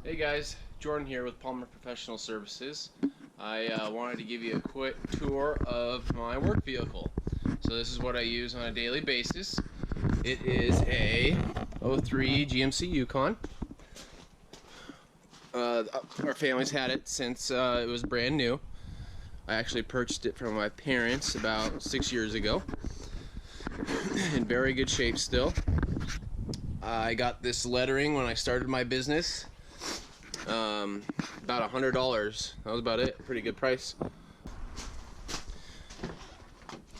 Hey guys, Jordan here with Palmer Professional Services. I wanted to give you a quick tour of my work vehicle. So this is what I use on a daily basis. It is a '03 GMC Yukon. Our family's had it since it was brand new. I actually purchased it from my parents about 6 years ago. In very good shape still. I got this lettering when I started my business. About $100. That was about it. Pretty good price.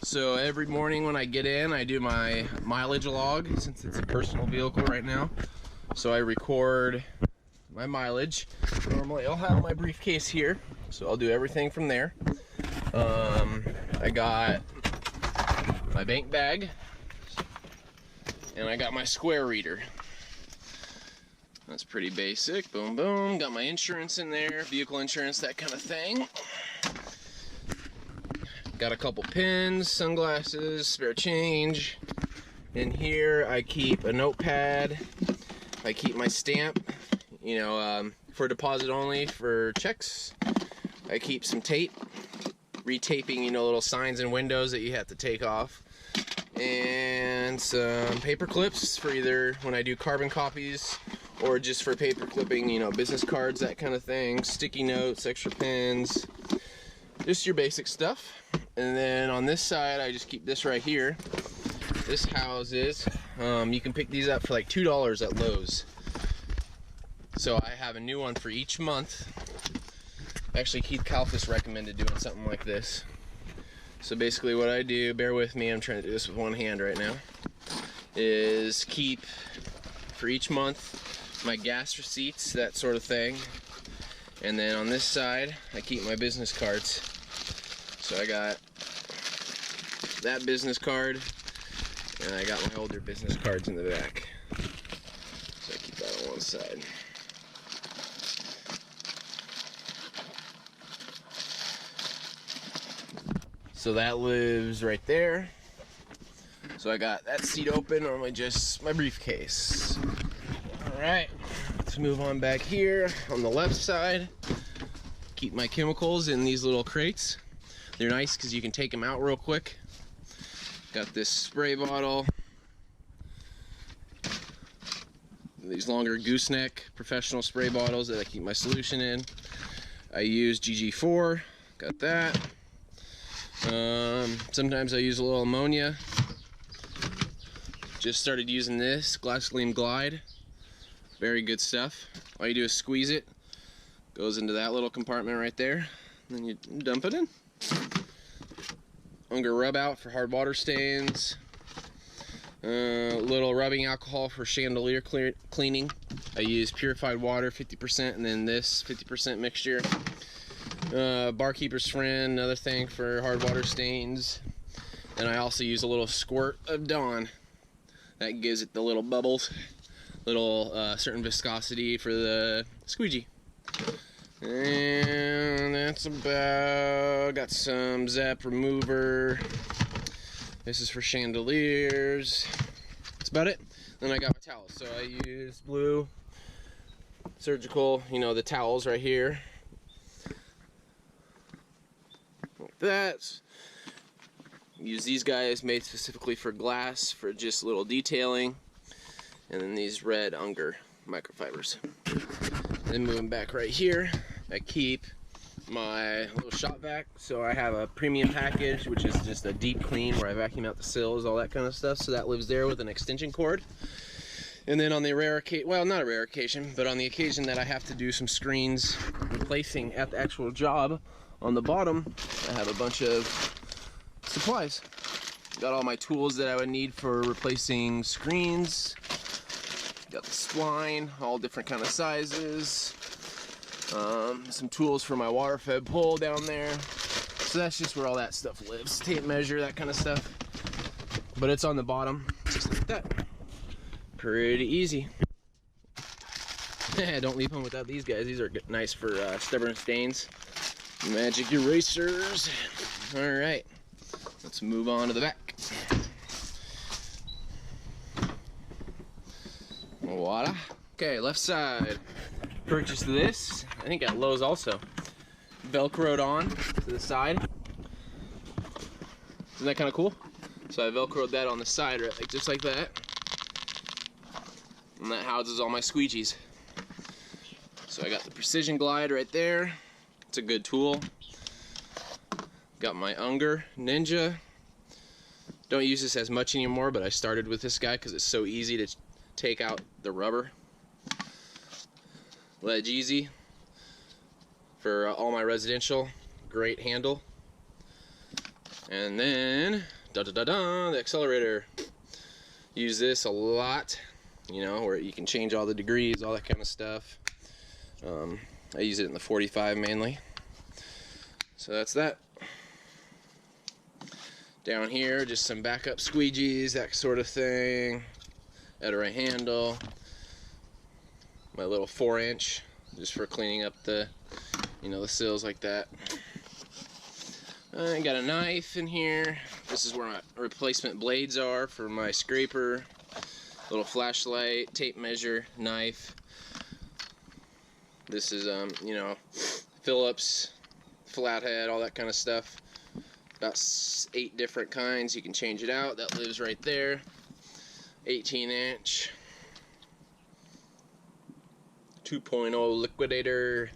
So every morning when I get in, I do my mileage log since it's a personal vehicle right now. So I record my mileage. Normally I'll have my briefcase here, so I'll do everything from there. I got my bank bag and I got my square reader. That's pretty basic. Boom, boom. Got my insurance in there, vehicle insurance, that kind of thing. Got a couple pins, sunglasses, spare change. In here, I keep a notepad. I keep my stamp, for deposit only for checks. I keep some tape, retaping, little signs and windows that you have to take off. And some paper clips for either when I do carbon copies or just for paper clipping, business cards, that kind of thing, sticky notes, extra pins, just your basic stuff. And then on this side, I just keep this right here. This houses, you can pick these up for like $2 at Lowe's. So I have a new one for each month. Actually, Keith Kalfas recommended doing something like this. So basically what I do, bear with me, I'm trying to do this with one hand right now, is keep for each month my gas receipts, that sort of thing. And then on this side, I keep my business cards. So I got that business card, and I got my older business cards in the back. So I keep that on one side. So that lives right there. So I got that seat open, normally just my briefcase. Alright, let's move on back here. On the left side, keep my chemicals in these little crates. They're nice because you can take them out real quick. Got this spray bottle. These longer gooseneck professional spray bottles that I keep my solution in. I use GG4, got that. Sometimes I use a little ammonia. Just started using this, Glycerin Glide. Very good stuff. All you do is squeeze it. Goes into that little compartment right there. And then you dump it in. Unger rub out for hard water stains. Little rubbing alcohol for chandelier cleaning. I use purified water 50% and then this 50% mixture. Barkeeper's Friend, another thing for hard water stains. And I also use a little squirt of Dawn. That gives it the little bubbles, little certain viscosity for the squeegee. And that's about, got some Zep remover. This is for chandeliers. That's about it. Then I got my towels. So I use blue surgical, the towels right here. Like that. Use these guys made specifically for glass for just little detailing. And then these red Unger microfibers. Then moving back right here, I keep my little shop vac. So I have a premium package, which is just a deep clean where I vacuum out the sills, all that kind of stuff. So that lives there with an extension cord. And then on the rare occasion, well, not a rare occasion, but on the occasion that I have to do some screens replacing at the actual job, on the bottom, I have a bunch of supplies. Got all my tools that I would need for replacing screens. Got the spline, all different kind of sizes. Some tools for my water fed pole down there. So that's just where all that stuff lives. Tape measure, that kind of stuff. But it's on the bottom, just like that. Pretty easy. Don't leave home without these guys. These are nice for stubborn stains. Magic erasers. Alright, let's move on to the back. Voila. Okay, left side. Purchased this, I think at Lowe's also. Velcroed on to the side. Isn't that kind of cool? So I Velcroed that on the side, right, like just like that. And that houses all my squeegees. So I got the Precision Glide right there. It's a good tool. Got my Unger Ninja. Don't use this as much anymore, but I started with this guy because it's so easy to take out the rubber. Ledge Easy for all my residential. Great handle. And then the accelerator. Use this a lot, you know, where you can change all the degrees, all that kind of stuff. I use it in the 45 mainly. So that's that. Down here, just some backup squeegees, that sort of thing. At a right handle. My little 4-inch, just for cleaning up the, you know, the sills like that. I got a knife in here. This is where my replacement blades are for my scraper. Little flashlight, tape measure, knife. This is, you know, Phillips, flathead, all that kind of stuff. About 8 different kinds. You can change it out. That lives right there. 18-inch. 2.0 liquidator.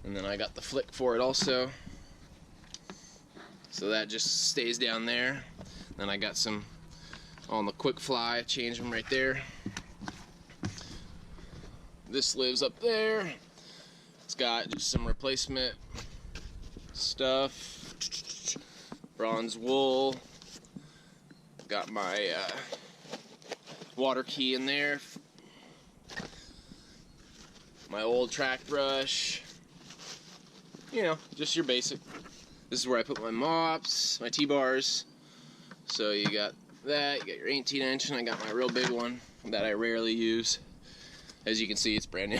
And then I got the flick for it also. So that just stays down there. Then I got some on the quick fly. Change them right there. This lives up there. It's got just some replacement stuff. Bronze wool. Got my water key in there. My old track brush. You know, just your basic. This is where I put my mops, my T-bars. So you got that, you got your 18-inch, and I got my real big one that I rarely use. As you can see, it's brand new.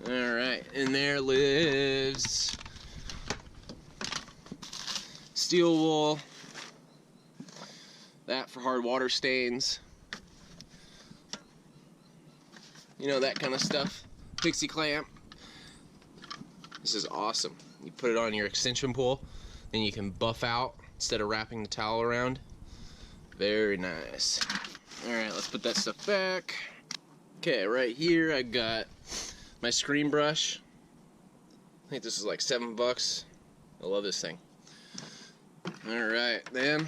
Alright, in there lives steel wool. That for hard water stains. You know, that kind of stuff. Pixie clamp. This is awesome. You put it on your extension pole, then you can buff out instead of wrapping the towel around. Very nice. Alright, let's put that stuff back. Okay, right here I got my screen brush. I think this is like $7. I love this thing. Alright, then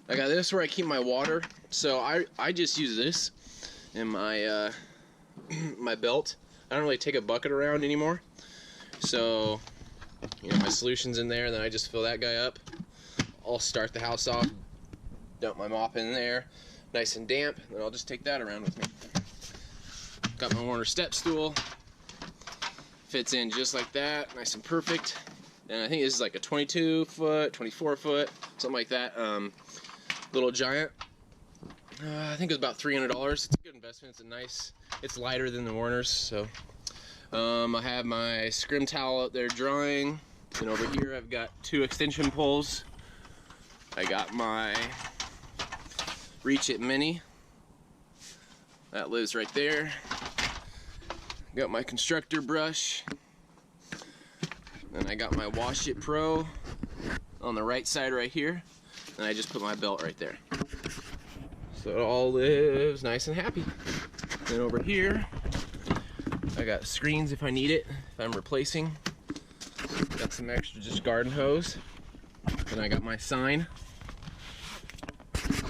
I got this where I keep my water. So I just use this in my my belt. I don't really take a bucket around anymore. So, you know, my solution's in there, then I just fill that guy up. I'll start the house off, dump my mop in there, nice and damp, then I'll just take that around with me. Got my Warner step stool. Fits in just like that, nice and perfect. And I think this is like a 22 foot, 24 foot, something like that. Little giant. I think it was about $300. It's a good investment. It's a nice, it's lighter than the Warners, so. I have my scrim towel out there drying, and over here I've got 2 extension poles. I got my Reach It Mini. That lives right there. Got my constructor brush. And I got my Wash It Pro on the right side right here. And I just put my belt right there. So it all lives nice and happy. Then over here, I got screens if I need it, if I'm replacing. Got some extra just garden hose. And I got my sign.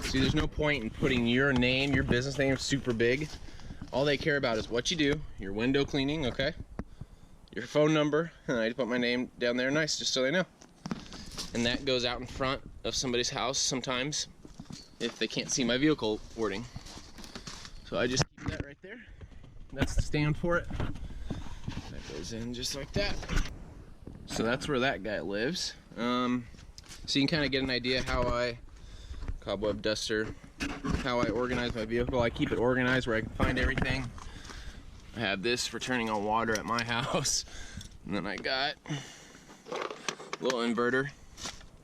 See, there's no point in putting your name, your business name super big. All they care about is what you do, your window cleaning, okay? Your phone number, and I just put my name down there nice, just so they know. And that goes out in front of somebody's house sometimes, if they can't see my vehicle wording. So I just keep that right there. That's the stand for it. That goes in just like that. So that's where that guy lives. So you can kind of get an idea how I, cobweb duster, how I organize my vehicle. I keep it organized where I can find everything. I have this for turning on water at my house. And then I got a little inverter.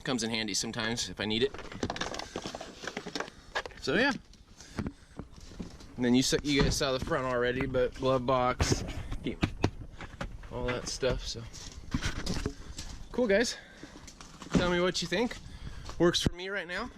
Comes in handy sometimes if I need it. So yeah. And then you guys saw the front already, but glove box, all that stuff. So cool, guys. Tell me what you think. Works for me right now.